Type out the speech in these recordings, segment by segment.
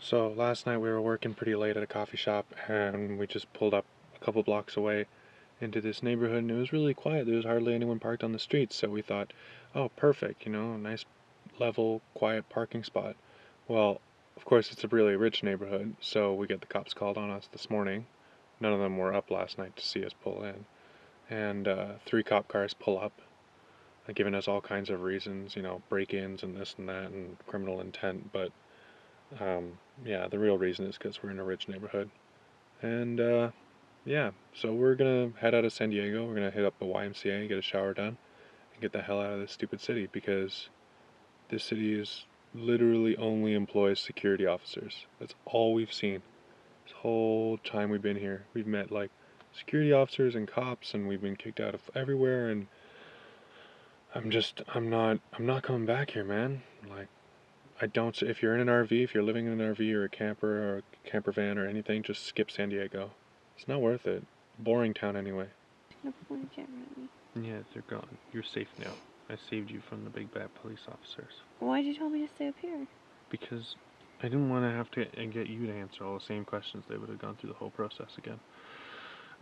So last night we were working pretty late at a coffee shop, and we just pulled up a couple blocks away into this neighborhood, and it was really quiet. There was hardly anyone parked on the streets, so we thought, oh, perfect, you know, a nice level, quiet parking spot. Well, of course it's a really rich neighborhood, so we get the cops called on us this morning. None of them were up last night to see us pull in. And 3 cop cars pull up, giving us all kinds of reasons, you know, break-ins and this and that and criminal intent, but yeah, the real reason is because we're in a rich neighborhood. And yeah, so we're gonna head out of San Diego. We're gonna hit up the YMCA, get a shower done, and get the hell out of this stupid city, because this city is literally only employs security officers. That's all we've seen. This whole time we've been here, we've met like security officers and cops, and we've been kicked out of everywhere, and I'm not coming back here, man. Like, if you're in an RV, if you're living in an RV or a camper or a camper van or anything, just skip San Diego. It's not worth it. Boring town anyway. Yeah, they're gone. You're safe now. I saved you from the big bad police officers. Why'd you tell me to stay up here? Because I didn't want to have to get you to answer all the same questions. They would have gone through the whole process again.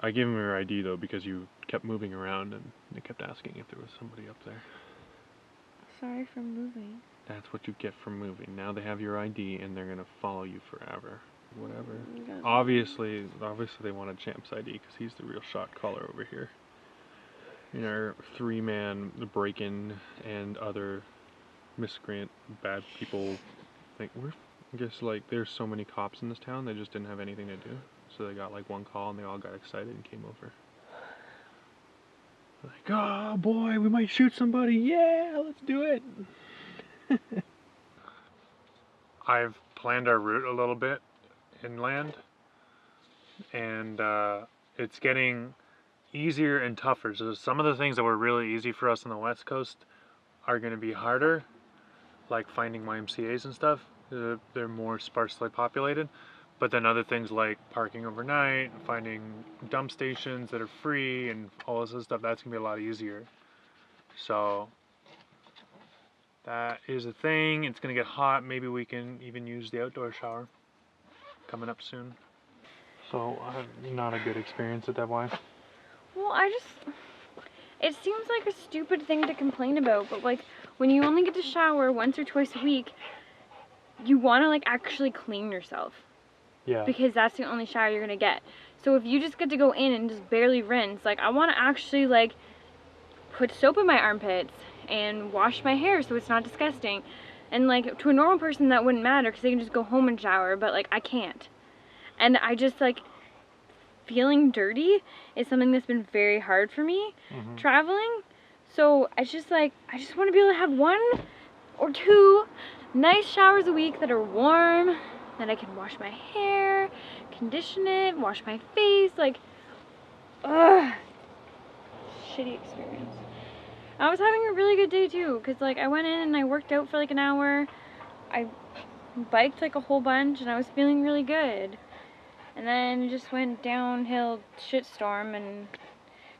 I gave them your ID though, because you kept moving around and they kept asking if there was somebody up there. Sorry for moving. That's what you get for moving. Now they have your ID and they're gonna follow you forever. Whatever. Obviously they want a Champ's ID because he's the real shot caller over here. You know, 3-man break-in and other miscreant bad people. Like, I guess like there's so many cops in this town, they just didn't have anything to do. So they got like one call and they all got excited and came over. Like, oh boy, we might shoot somebody. Yeah, let's do it. I've planned our route a little bit inland, and it's getting easier and tougher. So some of the things that were really easy for us on the West Coast are going to be harder, like finding YMCAs and stuff. They're more sparsely populated. But then other things like parking overnight, finding dump stations that are free, and all this other stuff, that's going to be a lot easier. So that is a thing. It's going to get hot. Maybe we can even use the outdoor shower coming up soon. So not a good experience at that Y. Well, it seems like a stupid thing to complain about, but like when you only get to shower once or twice a week, you want to like actually clean yourself. Yeah. Because that's the only shower you're gonna get. So if you just get to go in and just barely rinse, like I want to actually like put soap in my armpits and wash my hair so it's not disgusting. And like to a normal person that wouldn't matter because they can just go home and shower, but like I can't. And I just like feeling dirty is something that's been very hard for me traveling. So it's just like I just want to be able to have 1 or 2 nice showers a week that are warm, that I can wash my hair, condition it, wash my face, like, ugh, shitty experience. I was having a really good day too, because like I went in and I worked out for like an hour, I biked like a whole bunch, and I was feeling really good. And then just went downhill shitstorm and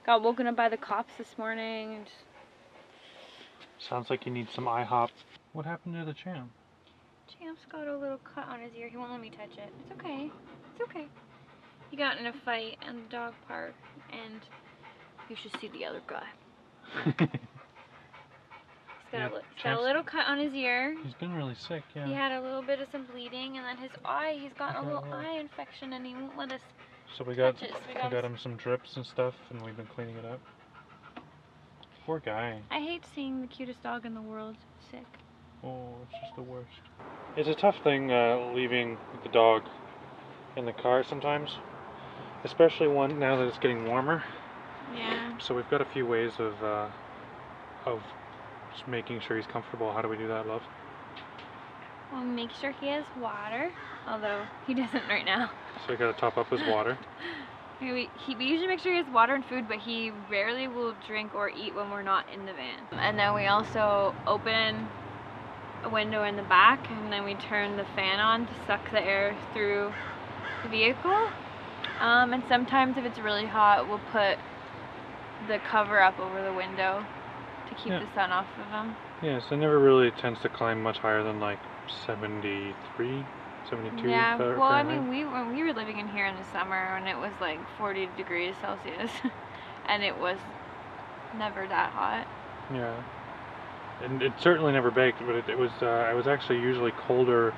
got woken up by the cops this morning. And sounds like you need some IHOP. What happened to the Champ? Champ's got a little cut on his ear. He won't let me touch it. It's okay. It's okay. He got in a fight in the dog park, and you should see the other guy. He's got a little cut on his ear. He's been really sick, yeah. He had a little bit of some bleeding, and then his eye, he's got a little eye infection, and he won't let us So we got him some drips and stuff, and we've been cleaning it up. Poor guy. I hate seeing the cutest dog in the world sick. Oh, it's just the worst. It's a tough thing leaving the dog in the car sometimes, especially now that it's getting warmer. Yeah. So we've got a few ways of just making sure he's comfortable. How do we do that, love? Well, make sure he has water, although he doesn't right now. So we gotta top up his water. We usually make sure he has water and food, but he rarely will drink or eat when we're not in the van. And then we also open a window in the back, and then we turn the fan on to suck the air through the vehicle. And sometimes if it's really hot, we'll put the cover up over the window to keep the sun off of him. Yeah, so it never really tends to climb much higher than like 73, 72 Yeah, well, I Fahrenheit. mean, when we were living in here in the summer when it was like 40 degrees Celsius, and it was never that hot. Yeah. And it certainly never baked, but it was, I was actually usually colder. It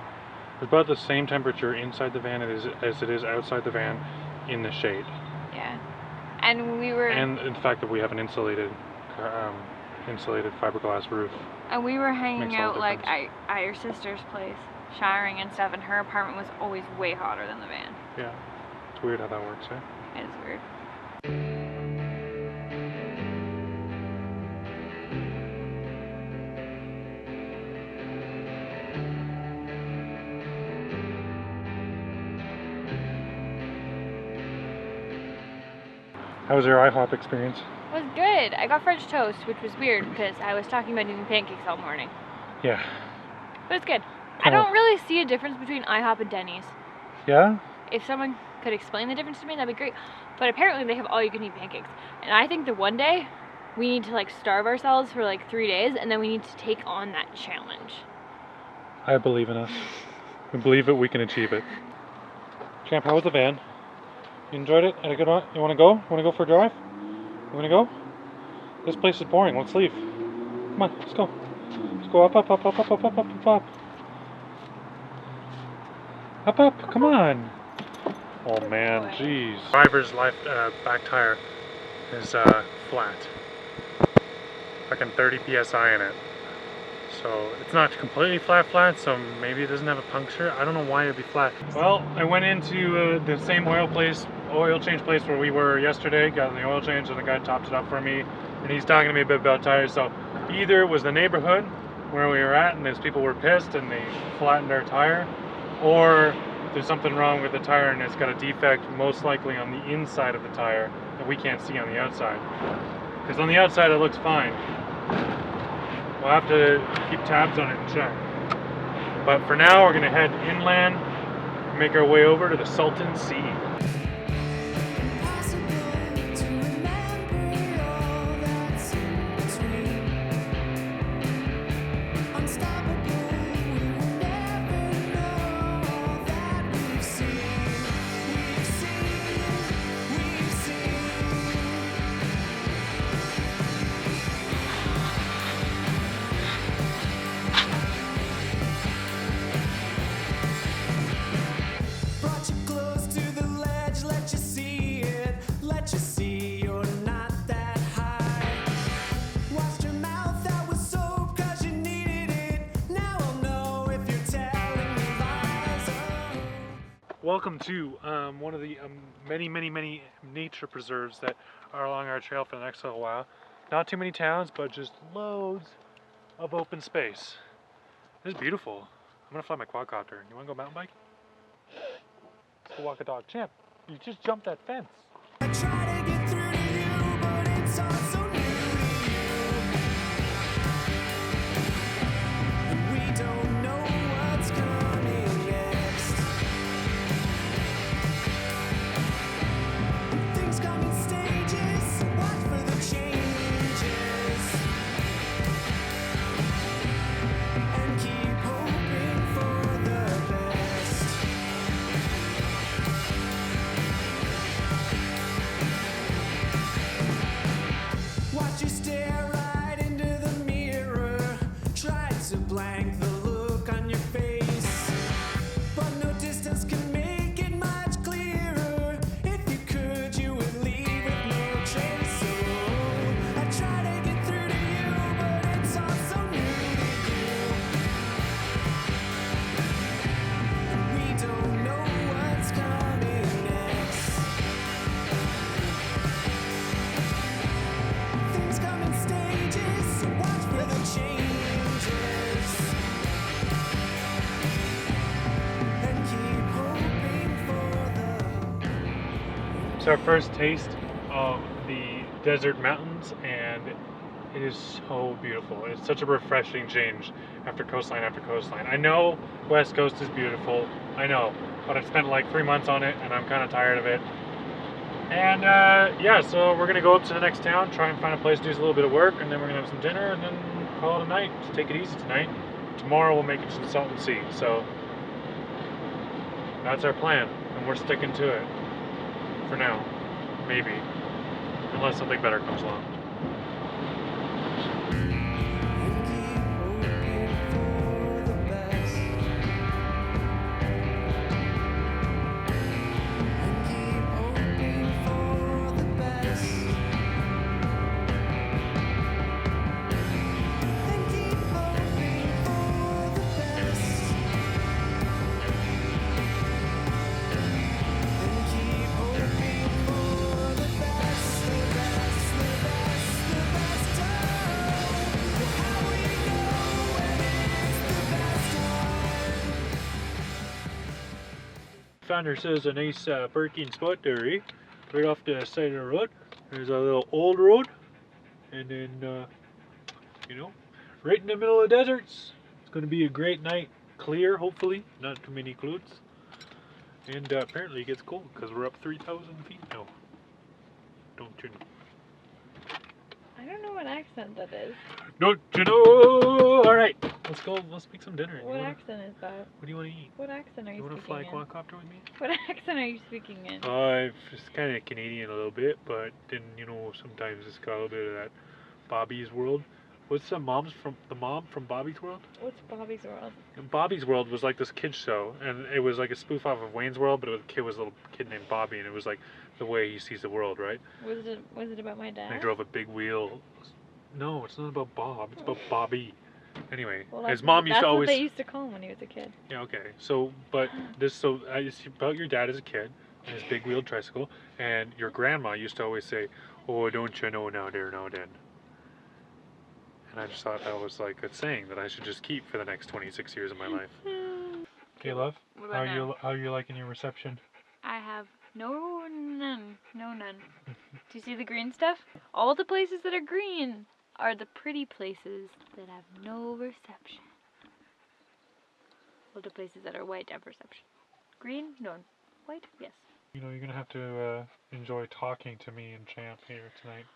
was about the same temperature inside the van as it is outside the van in the shade. Yeah. And we were... And the fact that we have an insulated fiberglass roof. And we were hanging Makes all out the like difference. at your sister's place, showering and stuff, and her apartment was always way hotter than the van. Yeah. It's weird how that works, eh? It is weird. How was your IHOP experience? It was good. I got French toast, which was weird because I was talking about eating pancakes all morning. Yeah. But it's good. I don't really see a difference between IHOP and Denny's. Yeah? If someone could explain the difference to me, that'd be great. But apparently they have all-you-can-eat pancakes. And I think that one day we need to like starve ourselves for like 3 days, and then we need to take on that challenge. I believe in us. We believe it, we can achieve it. Champ, how was the van? You enjoyed it? Had a good one? You want to go? Want to go for a drive? You want to go? This place is boring. Let's leave. Come on, let's go. Let's go up, up, up, up, up, up, up, up, up. Up, up, come on. Oh man, jeez. Driver's left back tire is flat. Fucking 30 psi in it. So it's not completely flat, so maybe it doesn't have a puncture. I don't know why it'd be flat. Well, I went into the same oil change place where we were yesterday, got the oil change, and the guy topped it up for me, and he's talking to me a bit about tires. So either it was the neighborhood where we were at and those people were pissed and they flattened our tire, or there's something wrong with the tire and it's got a defect, most likely on the inside of the tire that we can't see on the outside. Because on the outside it looks fine. We'll have to keep tabs on it and check. But for now, we're gonna head inland, make our way over to the Salton Sea. Welcome to one of the many nature preserves that are along our trail for the next little while. Not too many towns, but just loads of open space. This is beautiful. I'm gonna fly my quadcopter. You wanna go mountain bike? Let's go walk a dog. Champ, you just jumped that fence. I try to get through to you, but it's all so new to you. And we don't know what's coming next. Things come in stages, watch for the changes. And keep hoping for the best. Watch you stare right into the mirror. Try to blank the look on your face, but no distance can make it much clearer. If you could, you would leave with no trace. So I try to get through to you, but it's all so new to you. And we don't know what's coming next. Things come in stages, so watch for the changes. And keep hoping for the... It's our first taste of the desert mountains, and it is so beautiful. It's such a refreshing change after coastline after coastline. I know West Coast is beautiful, I know, but I've spent like 3 months on it and I'm kind of tired of it. And yeah, so we're gonna go up to the next town, try and find a place to do a little bit of work, and then we're gonna have some dinner and then call it a night. Just take it easy tonight. Tomorrow we'll make it to the Salton Sea. So That's our plan, and we're sticking to it. For now. Maybe. Unless something better comes along. Found ourselves a nice parking spot there, eh? Right off the side of the road. There's a little old road, and then, you know, right in the middle of the deserts. It's going to be a great night. Clear, hopefully. Not too many clouds. And apparently it gets cold because we're up 3,000 feet now. Don't you know? I don't know what accent that is. Don't you know? Alright, let's go. Let's make some dinner. What accent is that? What do you want to eat? What accent are you You want to speaking fly in? quadcopter with me? What accent are you speaking in? It's kind of Canadian a little bit, but then, you know, sometimes it's got a little bit of that Bobby's World. What's the mom from Bobby's World? What's Bobby's World? And Bobby's World was like this kid's show, and it was like a spoof off of Wayne's World, but the kid was a little kid named Bobby, and it was like the way he sees the world, right? Was it about my dad? And he drove a big wheel. No, it's not about Bob. It's about Bobby. Anyway, Well, his mom used to always. That's what they used to call him when he was a kid. Yeah, okay. So, but it's about your dad as a kid and his big wheeled tricycle, and your grandma used to always say, "Oh, don't you know now, dear, now then." And I just thought that was like a saying that I should just keep for the next 26 years of my life. Okay, love. What about now? How are you liking your reception? I have none. Do you see the green stuff? All the places that are green are the pretty places that have no reception. All the places that are white have reception. Green, no. White, yes. You know, you're gonna have to enjoy talking to me and Champ here tonight.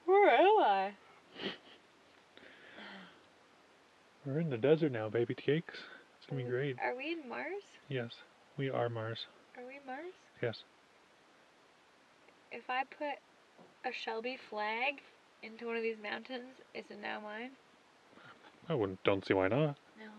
Where am I? We're in the desert now, baby cakes. It's gonna be great. Are we in Mars? Yes, we are Mars. Are we Mars? Yes. If I put a Shelby flag into one of these mountains, is it now mine? Don't see why not. No.